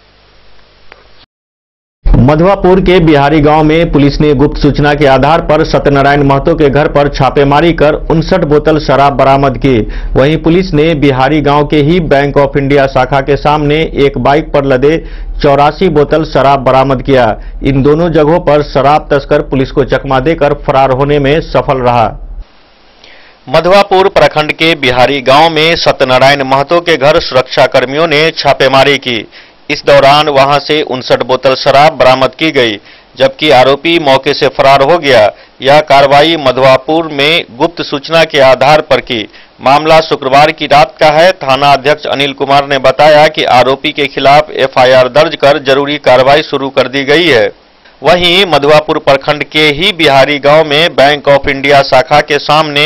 मधवापुर के बिहारी गांव में पुलिस ने गुप्त सूचना के आधार पर सत्यनारायण महतो के घर पर छापेमारी कर 59 बोतल शराब बरामद की। वहीं पुलिस ने बिहारी गांव के ही बैंक ऑफ इंडिया शाखा के सामने एक बाइक पर लदे 84 बोतल शराब बरामद किया। इन दोनों जगहों पर शराब तस्कर पुलिस को चकमा देकर फरार होने में सफल रहा। मधवापुर प्रखंड के बिहारी गांव में सत्यनारायण महतो के घर सुरक्षा कर्मियों ने छापेमारी की। इस दौरान वहां से 59 बोतल शराब बरामद की गई, जबकि आरोपी मौके से फरार हो गया। यह कार्रवाई मधवापुर में गुप्त सूचना के आधार पर की। मामला शुक्रवार की रात का है। थाना अध्यक्ष अनिल कुमार ने बताया कि आरोपी के खिलाफ एफआईआर दर्ज कर जरूरी कार्रवाई शुरू कर दी गई है। वहीं मधवापुर प्रखंड के ही बिहारी गांव में बैंक ऑफ इंडिया शाखा के सामने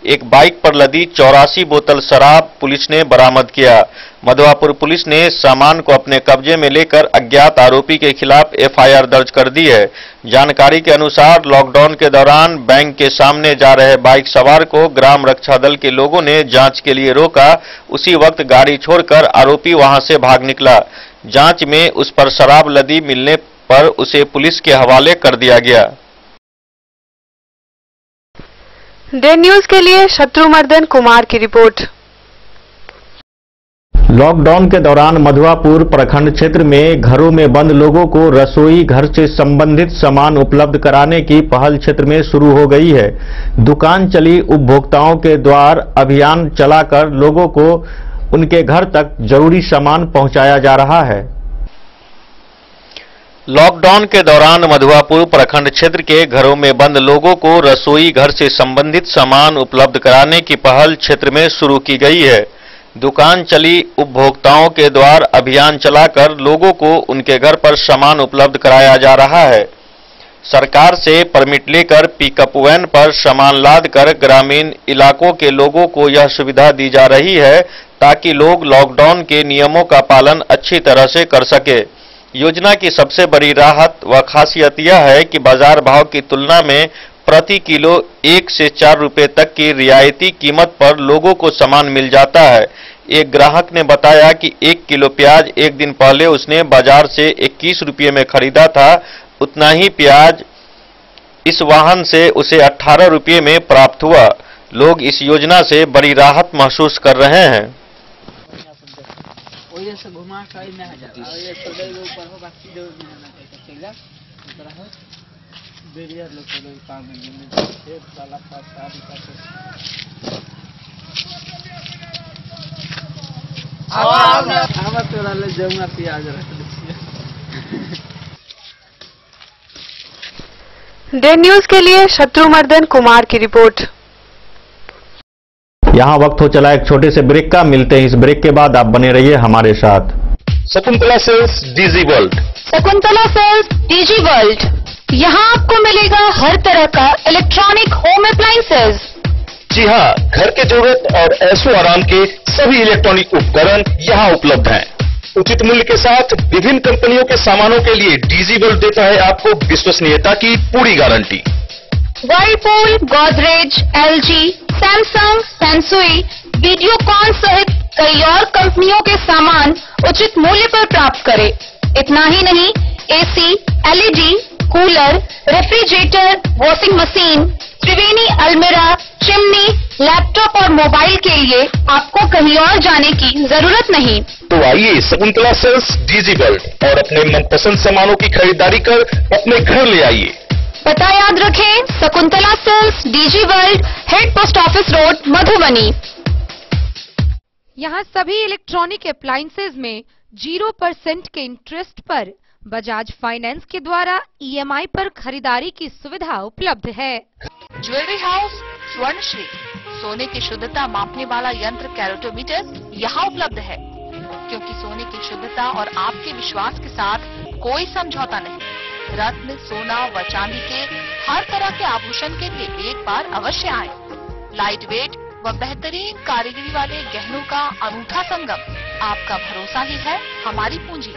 एक बाइक पर लदी 84 बोतल शराब पुलिस ने बरामद किया। मधवापुर पुलिस ने सामान को अपने कब्जे में लेकर अज्ञात आरोपी के खिलाफ एफआईआर दर्ज कर दी है। जानकारी के अनुसार लॉकडाउन के दौरान बैंक के सामने जा रहे बाइक सवार को ग्राम रक्षा दल के लोगों ने जांच के लिए रोका। उसी वक्त गाड़ी छोड़कर आरोपी वहां से भाग निकला। जांच में उस पर शराब लदी मिलने पर उसे पुलिस के हवाले कर दिया गया। डे न्यूज के लिए शत्रुमर्दन कुमार की रिपोर्ट। लॉकडाउन के दौरान मधुआपुर प्रखंड क्षेत्र में घरों में बंद लोगों को रसोई घर से संबंधित सामान उपलब्ध कराने की पहल क्षेत्र में शुरू हो गई है। दुकान चली उपभोक्ताओं के द्वार अभियान चलाकर लोगों को उनके घर तक जरूरी सामान पहुंचाया जा रहा है। लॉकडाउन के दौरान मधुआपुर प्रखंड क्षेत्र के घरों में बंद लोगों को रसोई घर से संबंधित सामान उपलब्ध कराने की पहल क्षेत्र में शुरू की गई है। दुकान चली उपभोक्ताओं के द्वार अभियान चलाकर लोगों को उनके घर पर सामान उपलब्ध कराया जा रहा है। सरकार से परमिट लेकर पिकअप वैन पर सामान लादकर ग्रामीण इलाकों के लोगों को यह सुविधा दी जा रही है ताकि लोग लॉकडाउन के नियमों का पालन अच्छी तरह से कर सके। योजना की सबसे बड़ी राहत व खासियत यह है कि बाजार भाव की तुलना में प्रति किलो 1 से 4 रुपए तक की रियायती कीमत पर लोगों को सामान मिल जाता है। एक ग्राहक ने बताया कि 1 किलो प्याज एक दिन पहले उसने बाजार से 21 रुपये में खरीदा था। उतना ही प्याज इस वाहन से उसे 18 रुपये में प्राप्त हुआ। लोग इस योजना से बड़ी राहत महसूस कर रहे हैं। डे न्यूज के लिए शत्रुमर्दन कुमार की रिपोर्ट। यहाँ वक्त हो चला एक छोटे से ब्रेक का। मिलते हैं इस ब्रेक के बाद, आप बने रहिए हमारे साथ। Shakuntala sales DG world. Shakuntala sales DG world, यहाँ आपको मिलेगा हर तरह का इलेक्ट्रॉनिक होम अप्लायंसेज। जी हाँ, घर के जरूरत और ऐशो आराम के सभी इलेक्ट्रॉनिक उपकरण यहाँ उपलब्ध हैं। उचित मूल्य के साथ विभिन्न कंपनियों के सामानों के लिए डीजी वर्ल्ड देता है आपको विश्वसनीयता की पूरी guarantee. Whirlpool, Godrej, LG, Samsung, Sansui, Videocon सहित कई और कंपनियों के सामान उचित मूल्य पर प्राप्त करें। इतना ही नहीं, AC, LED, cooler, refrigerator, washing machine, Triveni अलमीरा, चिमनी, लैपटॉप और मोबाइल के लिए आपको कहीं और जाने की जरूरत नहीं। तो आइए शकुंतला सेल्स डीजी वर्ल्ड और अपने मनपसंद सामानों की खरीदारी कर अपने घर ले आइए। पता याद रखें, Shakuntala sales DG world, head post office road, Madhubani. यहाँ सभी इलेक्ट्रॉनिक अप्लायंसेज में 0% के इंटरेस्ट पर बजाज फाइनेंस के द्वारा ईएमआई पर खरीदारी की सुविधा उपलब्ध है। ज्वेलरी हाउस स्वर्णश्री, सोने की शुद्धता मापने वाला यंत्र कैरेटोमीटर यहाँ उपलब्ध है, क्योंकि सोने की शुद्धता और आपके विश्वास के साथ कोई समझौता नहीं। रत्न, सोना व चांदी के हर तरह के आभूषण के लिए एक बार अवश्य आएं। लाइट वेट व बेहतरीन कारीगरी वाले गहनों का अनूठा संगम, आपका भरोसा ही है हमारी पूंजी।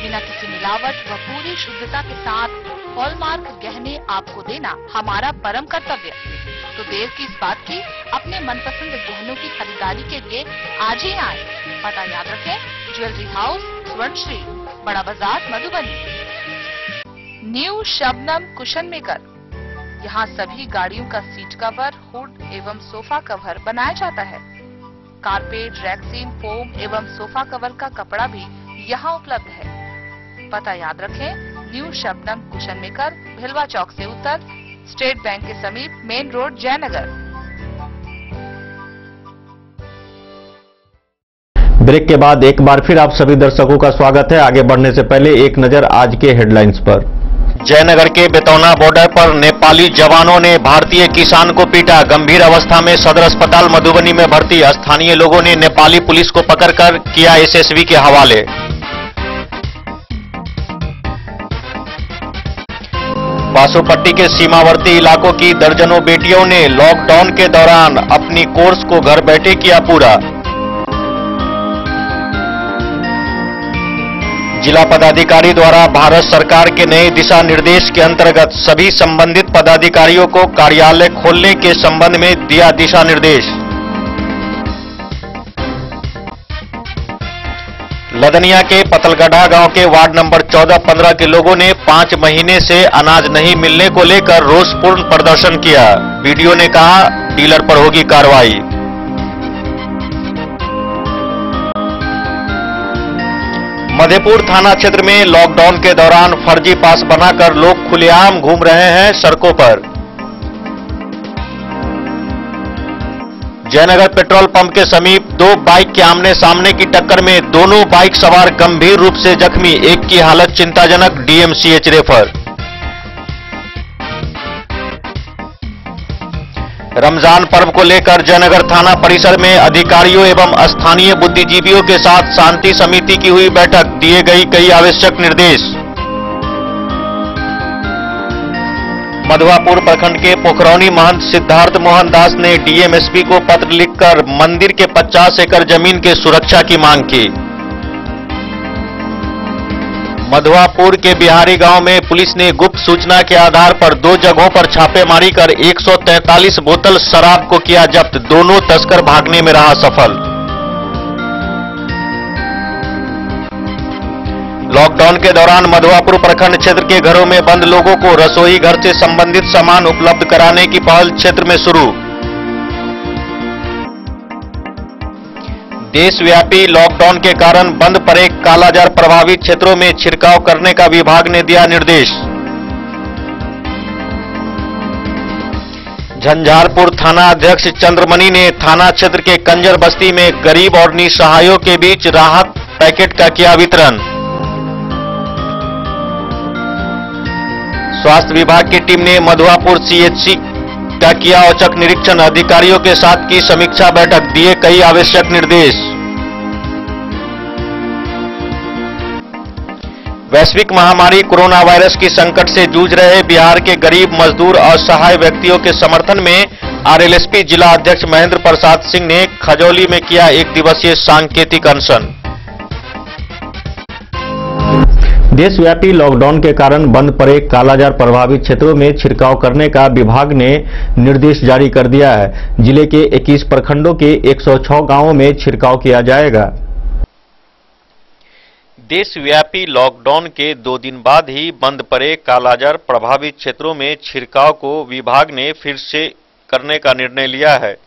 बिना किसी मिलावट व पूरी शुद्धता के साथ हॉलमार्क गहने आपको देना हमारा परम कर्तव्य। तो देर की इस बात की, अपने मनपसंद गहनों की खरीदारी के लिए आज ही आए। पता याद रखें, ज्वेलरी हाउस स्वर्णश्री, बड़ा बाजार, Madhubani. New Shabnam cushion maker, यहाँ सभी गाड़ियों का सीट कवर, हुड एवं सोफा कवर बनाया जाता है। कारपेट, रैक्सीन, फोम एवं सोफा कवर का कपड़ा भी यहाँ उपलब्ध है। पता याद रखें, न्यू शबनम कुशन मेकर, भिलवा चौक से उत्तर, स्टेट बैंक के समीप, मेन रोड, जयनगर। ब्रेक के बाद एक बार फिर आप सभी दर्शकों का स्वागत है। आगे बढ़ने से पहले एक नजर आज के हेडलाइंस पर। जयनगर के बेतौना बॉर्डर पर नेपाली जवानों ने भारतीय किसान को पीटा। गंभीर अवस्था में सदर अस्पताल मधुबनी में भर्ती। स्थानीय लोगों ने नेपाली पुलिस को पकड़कर किया एसएसबी के हवाले। बासोपट्टी के सीमावर्ती इलाकों की दर्जनों बेटियों ने लॉकडाउन के दौरान अपनी कोर्स को घर बैठे किया पूरा। जिला पदाधिकारी द्वारा भारत सरकार के नए दिशा निर्देश के अंतर्गत सभी संबंधित पदाधिकारियों को कार्यालय खोलने के संबंध में दिया दिशा निर्देश। लदनिया के पतलगढ़ा गांव के वार्ड नंबर 14-15 के लोगों ने 5 महीने से अनाज नहीं मिलने को लेकर रोषपूर्ण प्रदर्शन किया। वीडियो ने कहा, डीलर पर होगी कार्रवाई। मधेपुर थाना क्षेत्र में लॉकडाउन के दौरान फर्जी पास बनाकर लोग खुलेआम घूम रहे हैं सड़कों पर। जयनगर पेट्रोल पंप के समीप दो बाइक के आमने सामने की टक्कर में दोनों बाइक सवार गंभीर रूप से जख्मी, एक की हालत चिंताजनक, डीएमसीएच रेफर। रमजान पर्व को लेकर जयनगर थाना परिसर में अधिकारियों एवं स्थानीय बुद्धिजीवियों के साथ शांति समिति की हुई बैठक, दिए गई कई आवश्यक निर्देश। मधवापुर प्रखंड के पोखरौनी महंत सिद्धार्थ मोहन दास ने डीएमएसपी को पत्र लिखकर मंदिर के 50 एकड़ जमीन के सुरक्षा की मांग की। मधवापुर के बिहारी गांव में पुलिस ने गुप्त सूचना के आधार पर 2 जगहों पर छापेमारी कर 143 बोतल शराब को किया जब्त, दोनों तस्कर भागने में रहा सफल। लॉकडाउन के दौरान मधवापुर प्रखंड क्षेत्र के घरों में बंद लोगों को रसोई घर से संबंधित सामान उपलब्ध कराने की पहल क्षेत्र में शुरू। देशव्यापी लॉकडाउन के कारण बंद पड़े कालाजार प्रभावित क्षेत्रों में छिड़काव करने का विभाग ने दिया निर्देश। झंझारपुर थाना अध्यक्ष चंद्रमणि ने थाना क्षेत्र के कंजर बस्ती में गरीब और निसहायों के बीच राहत पैकेट का किया वितरण। स्वास्थ्य विभाग की टीम ने मधवापुर सीएचसी का किया औचक निरीक्षण, अधिकारियों के साथ की समीक्षा बैठक, दिए कई आवश्यक निर्देश। वैश्विक महामारी कोरोना वायरस की संकट से जूझ रहे बिहार के गरीब, मजदूर और असहाय व्यक्तियों के समर्थन में आरएलएसपी जिला अध्यक्ष महेंद्र प्रसाद सिंह ने खजौली में किया 1 दिवसीय सांकेतिक अनशन। देशव्यापी लॉकडाउन के कारण बंद पड़े कालाजार प्रभावित क्षेत्रों में छिड़काव करने का विभाग ने निर्देश जारी कर दिया है। जिले के 21 प्रखंडों के 106 गांवों में छिड़काव किया जाएगा। देशव्यापी लॉकडाउन के 2 दिन बाद ही बंद पड़े कालाजार प्रभावित क्षेत्रों में छिड़काव को विभाग ने फिर से करने का निर्णय लिया है,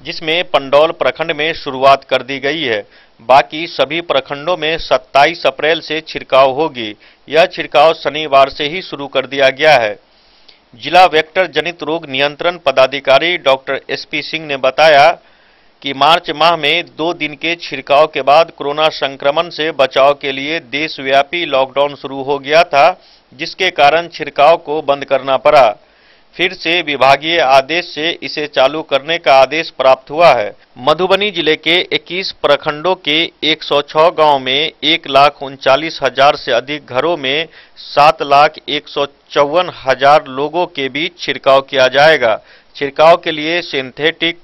जिसमें पंडौल प्रखंड में शुरुआत कर दी गई है। बाकी सभी प्रखंडों में 27 अप्रैल से छिड़काव होगी। यह छिड़काव शनिवार से ही शुरू कर दिया गया है। जिला वेक्टर जनित रोग नियंत्रण पदाधिकारी डॉक्टर एसपी सिंह ने बताया कि मार्च माह में 2 दिन के छिड़काव के बाद कोरोना संक्रमण से बचाव के लिए देशव्यापी लॉकडाउन शुरू हो गया था, जिसके कारण छिड़काव को बंद करना पड़ा। फिर से विभागीय आदेश से इसे चालू करने का आदेश प्राप्त हुआ है। मधुबनी जिले के 21 प्रखंडों के 106 गांव में 1,39,000 से अधिक घरों में 7,154,000 लोगों के बीच छिड़काव किया जाएगा। छिड़काव के लिए सिंथेटिक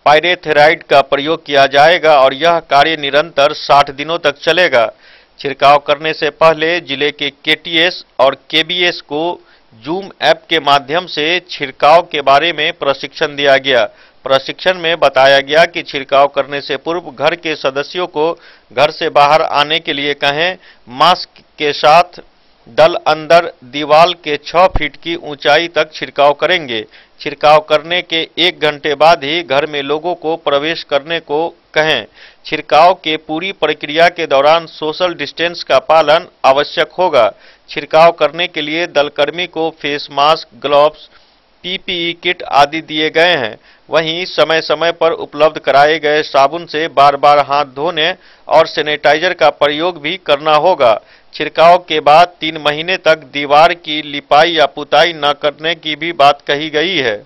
पाइरेथेराइड का प्रयोग किया जाएगा और यह कार्य निरंतर 60 दिनों तक चलेगा। छिड़काव करने से पहले जिले के केटीएस और केबीएस को जूम ऐप के माध्यम से छिड़काव के बारे में प्रशिक्षण दिया गया। प्रशिक्षण में बताया गया कि छिड़काव करने से पूर्व घर के सदस्यों को घर से बाहर आने के लिए कहें। मास्क के साथ दल अंदर दीवार के 6 फीट की ऊंचाई तक छिड़काव करेंगे। छिड़काव करने के 1 घंटे बाद ही घर में लोगों को प्रवेश करने को कहें। छिड़काव के पूरी प्रक्रिया के दौरान सोशल डिस्टेंस का पालन आवश्यक होगा। छिड़काव करने के लिए दलकर्मी को face mask, gloves, PPE kit आदि दिए गए हैं। वहीं समय समय पर उपलब्ध कराए गए साबुन से बार बार हाथ धोने और सैनिटाइजर का प्रयोग भी करना होगा। छिड़काव के बाद 3 महीने तक दीवार की लिपाई या पुताई न करने की भी बात कही गई है।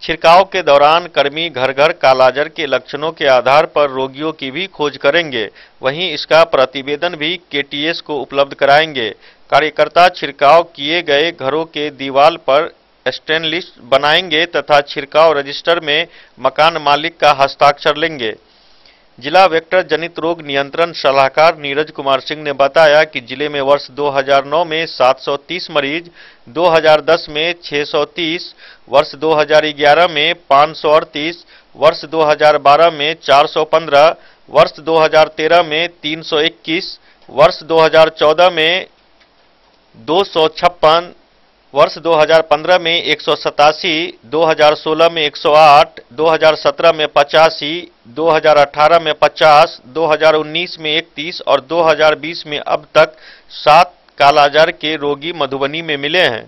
छिड़काव के दौरान कर्मी घर घर कालाजार के लक्षणों के आधार पर रोगियों की भी खोज करेंगे। वहीं इसका प्रतिवेदन भी केटीएस को उपलब्ध कराएंगे। कार्यकर्ता छिड़काव किए गए घरों के दीवार पर स्टैंड लिस्ट बनाएंगे तथा छिड़काव रजिस्टर में मकान मालिक का हस्ताक्षर लेंगे। जिला वेक्टर जनित रोग नियंत्रण सलाहकार नीरज कुमार सिंह ने बताया कि जिले में वर्ष 2009 में 730 मरीज, 2010 में 630, वर्ष 2011 में 538, वर्ष 2012 में 415, वर्ष 2013 में 321, वर्ष 2014 में 256, वर्ष 2015 में 187, 2016 में 108, 2017 में 85, 2018 में 50, 2019 में 31 और 2020 में अब तक 7 कालाजार के रोगी मधुबनी में मिले हैं।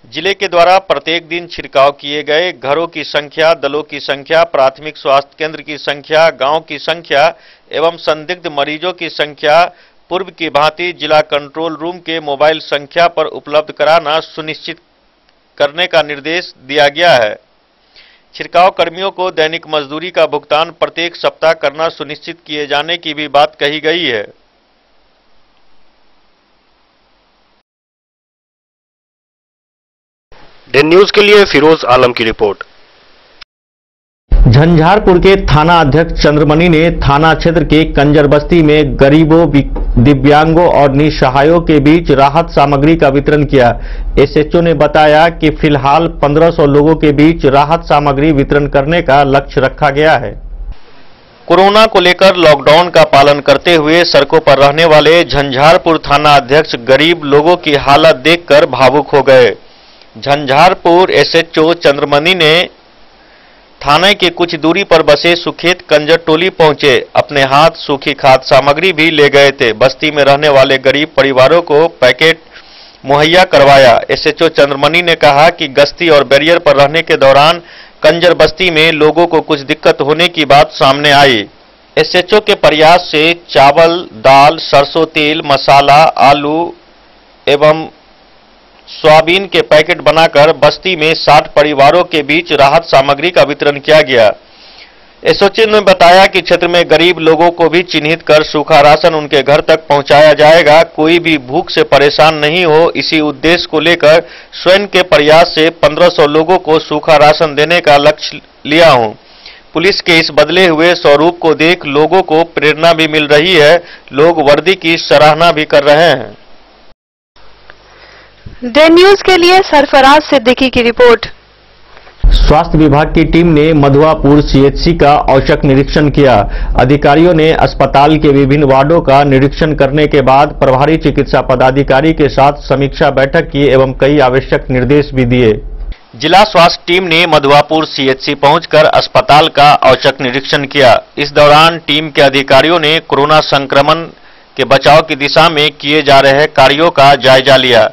जिले के द्वारा प्रत्येक दिन छिड़काव किए गए घरों की संख्या, दलों की संख्या, प्राथमिक स्वास्थ्य केंद्र की संख्या, गांव की संख्या एवं संदिग्ध मरीजों की संख्या पूर्व की भांति जिला कंट्रोल रूम के मोबाइल संख्या पर उपलब्ध कराना सुनिश्चित करने का निर्देश दिया गया है। छिड़काव कर्मियों को दैनिक मजदूरी का भुगतान प्रत्येक सप्ताह करना सुनिश्चित किए जाने की भी बात कही गई है। डेन न्यूज के लिए फिरोज आलम की रिपोर्ट। झंझारपुर के थाना अध्यक्ष चंद्रमणि ने थाना क्षेत्र के कंजर बस्ती में गरीबों, दिव्यांगों और निसहायों के बीच राहत सामग्री का वितरण किया। एसएचओ ने बताया कि फिलहाल 1500 लोगों के बीच राहत सामग्री वितरण करने का लक्ष्य रखा गया है। कोरोना को लेकर लॉकडाउन का पालन करते हुए सड़कों पर रहने वाले झंझारपुर थाना अध्यक्ष गरीब लोगों की हालत देखकर भावुक हो गए। झंझारपुर एसएचओ चंद्रमणि ने थाने के कुछ दूरी पर बसे सुखेत कंजर टोली पहुंचे। अपने हाथ सूखी खाद्य सामग्री भी ले गए थे। बस्ती में रहने वाले गरीब परिवारों को पैकेट मुहैया करवाया। एसएचओ चंद्रमणि ने कहा कि गश्ती और बैरियर पर रहने के दौरान कंजर बस्ती में लोगों को कुछ दिक्कत होने की बात सामने आई। एसएचओ के प्रयास से चावल, दाल, सरसों तेल, मसाला, आलू एवं सोयाबीन के पैकेट बनाकर बस्ती में 60 परिवारों के बीच राहत सामग्री का वितरण किया गया। एसओची ने बताया कि क्षेत्र में गरीब लोगों को भी चिन्हित कर सूखा राशन उनके घर तक पहुंचाया जाएगा। कोई भी भूख से परेशान नहीं हो, इसी उद्देश्य को लेकर स्वयं के प्रयास से 1500 लोगों को सूखा राशन देने का लक्ष्य लिया हूं। पुलिस के इस बदले हुए स्वरूप को देख लोगों को प्रेरणा भी मिल रही है। लोग वर्दी की सराहना भी कर रहे हैं। डेन न्यूज के लिए सरफराज सिद्दीकी की रिपोर्ट। स्वास्थ्य विभाग की टीम ने मधुआपुर सीएचसी का औचक निरीक्षण किया। अधिकारियों ने अस्पताल के विभिन्न वार्डों का निरीक्षण करने के बाद प्रभारी चिकित्सा पदाधिकारी के साथ समीक्षा बैठक की एवं कई आवश्यक निर्देश भी दिए। जिला स्वास्थ्य टीम ने मधुआपुर सीएचसी पहुंचकर अस्पताल का औचक निरीक्षण किया। इस दौरान टीम के अधिकारियों ने कोरोना संक्रमण के बचाव की दिशा में किए जा रहे कार्यों का जायजा लिया।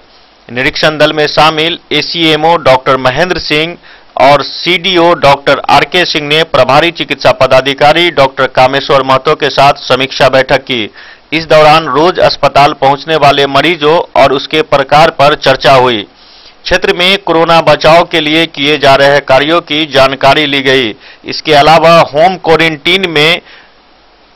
निरीक्षण दल में शामिल एसीएमओ डॉक्टर महेंद्र सिंह और सीडीओ डॉक्टर आरके सिंह ने प्रभारी चिकित्सा पदाधिकारी डॉक्टर कामेश्वर महतो के साथ समीक्षा बैठक की। इस दौरान रोज अस्पताल पहुंचने वाले मरीजों और उसके प्रकार पर चर्चा हुई। क्षेत्र में कोरोना बचाव के लिए किए जा रहे कार्यों की जानकारी ली गई। इसके अलावा होम क्वारंटीन में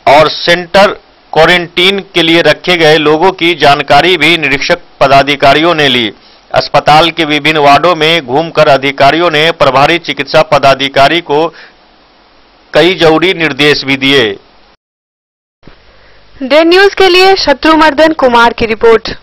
और सेंटर क्वारंटीन के लिए रखे गए लोगों की जानकारी भी निरीक्षक पदाधिकारियों ने ली। अस्पताल के विभिन्न वार्डों में घूमकर अधिकारियों ने प्रभारी चिकित्सा पदाधिकारी को कई जरूरी निर्देश भी दिए। डेन न्यूज के लिए शत्रुमर्दन कुमार की रिपोर्ट।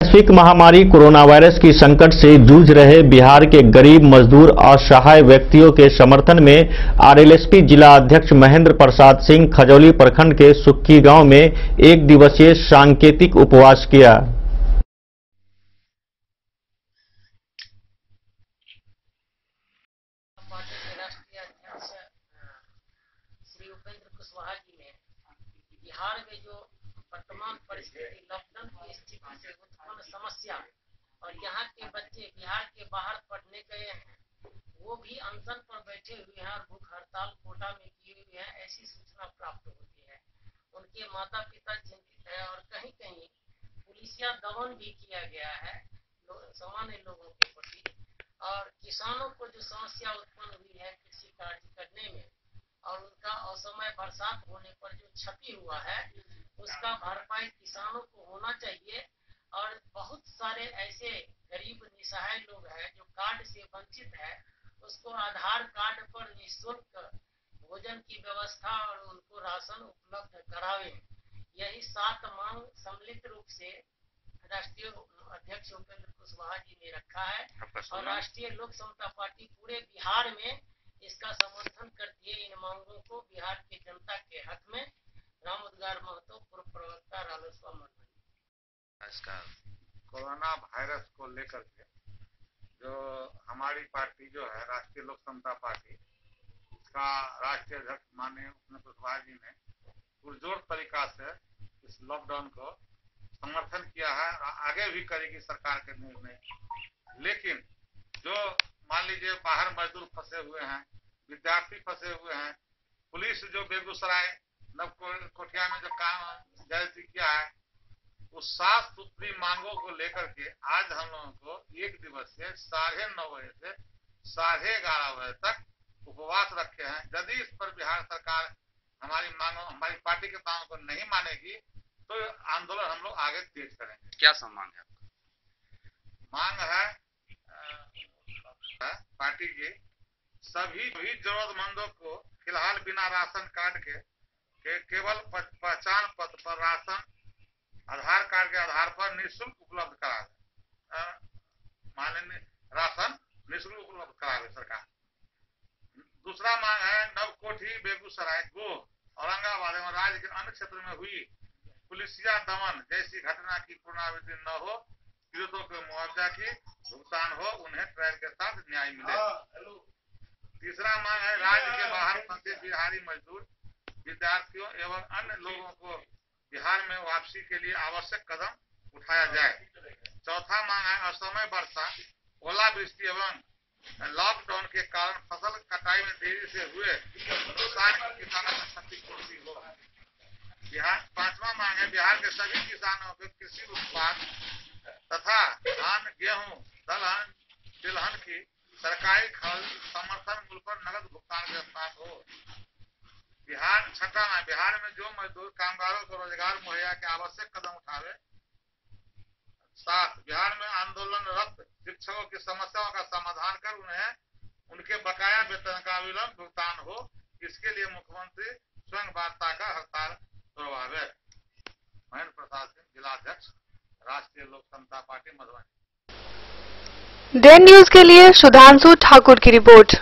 वैश्विक महामारी कोरोना वायरस की संकट से जूझ रहे बिहार के गरीब, मजदूर, असहाय व्यक्तियों के समर्थन में आरएलएसपी जिला अध्यक्ष महेंद्र प्रसाद सिंह खजौली प्रखंड के सुक्की गांव में 1 दिवसीय सांकेतिक उपवास किया। बिहार में जो वर्तमान परिस्थिति लॉकडाउन की स्थिति से उत्पन्न समस्या और यहाँ के बच्चे बिहार के बाहर पढ़ने गए हैं, वो भी अनशन पर बैठे हुए हैं और भूख हड़ताल कोटा में किए हुए हैं, ऐसी सूचना प्राप्त होती है। उनके माता पिता चिंतित है और कहीं कहीं पुलिसिया दमन भी किया गया है सामान्य लोगों के प्रति। और किसानों को जो समस्या उत्पन्न हुई है कृषि कार्य करने में और उनका असमय बरसात होने पर जो क्षति हुआ है उसका भरपाई किसानों को होना चाहिए। और बहुत सारे ऐसे गरीब निसहाय लोग हैं जो कार्ड से वंचित है, उसको आधार कार्ड पर निःशुल्क भोजन की व्यवस्था और उनको राशन उपलब्ध करावे। यही 7 मांग सम्मिलित रूप से राष्ट्रीय अध्यक्ष उपेंद्र कुशवाहा जी ने रखा है और राष्ट्रीय लोक समता पार्टी पूरे बिहार में इसका समर्थन करती है। इन मांगों को बिहार की जनता के हक में राम उद्गार महतो, पूर्व प्रवक्ता रालोसपा मंडल। कोरोना वायरस को लेकर के जो हमारी पार्टी जो है राष्ट्रीय लोक समता पार्टी, इसका राष्ट्रीय अध्यक्ष माननीय उपेंद्र कुशवाहा जी ने पुरजोर तरीका से इस लॉकडाउन को समर्थन किया है, आगे भी करेगी सरकार के निर्णय। लेकिन जो मान लीजिए बाहर मजदूर फंसे हुए हैं, विद्यार्थी फंसे हुए हैं, पुलिस जो बेगूसराय नवकोठिया में जो काम जारी किया है, उस 7 सूत्री मांगों को लेकर के आज हम लोगों को एक दिवसीय 9:30 बजे से 11:30 बजे तक उपवास रखे हैं। यदि इस पर बिहार सरकार हमारी हमारी पार्टी के मांगों को नहीं मानेगी तो आंदोलन हम लोग आगे तेज करेंगे। क्या सब मांग है? मांग है पार्टी की सभी जरूरतमंदों को फिलहाल बिना राशन कार्ड के केवल पहचान पत्र पर राशन आधार कार्ड के आधार पर निःशुल्क उपलब्ध करा दे। माननीय राशन निःशुल्क उपलब्ध करा दे सरकार। दूसरा मांग है नवकोठी, बेगूसराय, गोह, औरंगाबाद एवं राज्य के अन्य क्षेत्र में हुई पुलिसिया दमन जैसी घटना की पुनरावृत्ति न हो, पीड़ितों को मुआवजा की भुगतान हो, उन्हें ट्रायल के साथ न्याय मिले। तीसरा मांग है राज्य के बाहर फंसे बिहारी मजदूर, विद्यार्थियों एवं अन्य लोगों को बिहार में वापसी के लिए आवश्यक कदम उठाया जाए। चौथा मांग है असमय वर्षा, ओलावृष्टि एवं लॉकडाउन के कारण फसल कटाई में देरी से हुए नुकसान की किसानों को क्षतिपूर्ति हो। पांचवा मांग है बिहार के सभी किसानों को कृषि उत्पाद तथा धान, गेहूं, दलहन, तिलहन की सरकारी खरीद समर्थन मूल्य पर नगद भुगतान के साथ हो। छठा मांग बिहार में जो मजदूर कामगारों को रोजगार मुहैया के आवश्यक कदम उठावे। 7 बिहार में आंदोलनरत शिक्षकों की समस्याओं का समाधान कर उन्हें उनके बकाया वेतन का अविलंब भुगतान हो, इसके लिए मुख्यमंत्री स्वयं वार्ता का हड़ताल करवावे। महेंद्र प्रसाद सिंह, जिलाध्यक्ष, राष्ट्रीय लोक समता पार्टी, मधुबनी। देन न्यूज के लिए सुधांशु ठाकुर की रिपोर्ट।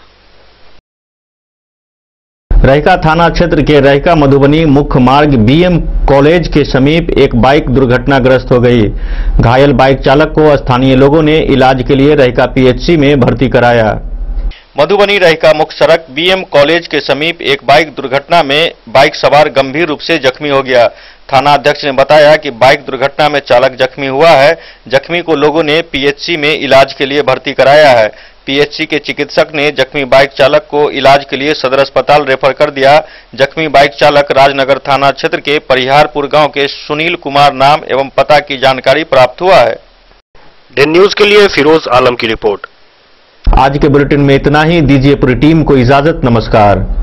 रहिका थाना क्षेत्र के रहिका मधुबनी मुख्य मार्ग बीएम कॉलेज के समीप एक बाइक दुर्घटनाग्रस्त हो गई। घायल बाइक चालक को स्थानीय लोगों ने इलाज के लिए रहिका पीएचसी में भर्ती कराया। मधुबनी रहिका मुख्य सड़क बीएम कॉलेज के समीप एक बाइक दुर्घटना में बाइक सवार गंभीर रूप से जख्मी हो गया। थाना अध्यक्ष ने बताया कि बाइक दुर्घटना में चालक जख्मी हुआ है। जख्मी को लोगों ने पीएचसी में इलाज के लिए भर्ती कराया है। पीएचसी के चिकित्सक ने जख्मी बाइक चालक को इलाज के लिए सदर अस्पताल रेफर कर दिया। जख्मी बाइक चालक राजनगर थाना क्षेत्र के परिहारपुर गांव के सुनील कुमार नाम एवं पता की जानकारी प्राप्त हुआ है। डेन न्यूज के लिए फिरोज आलम की रिपोर्ट। आज के बुलेटिन में इतना ही। दीजिए पूरी टीम को इजाजत। नमस्कार।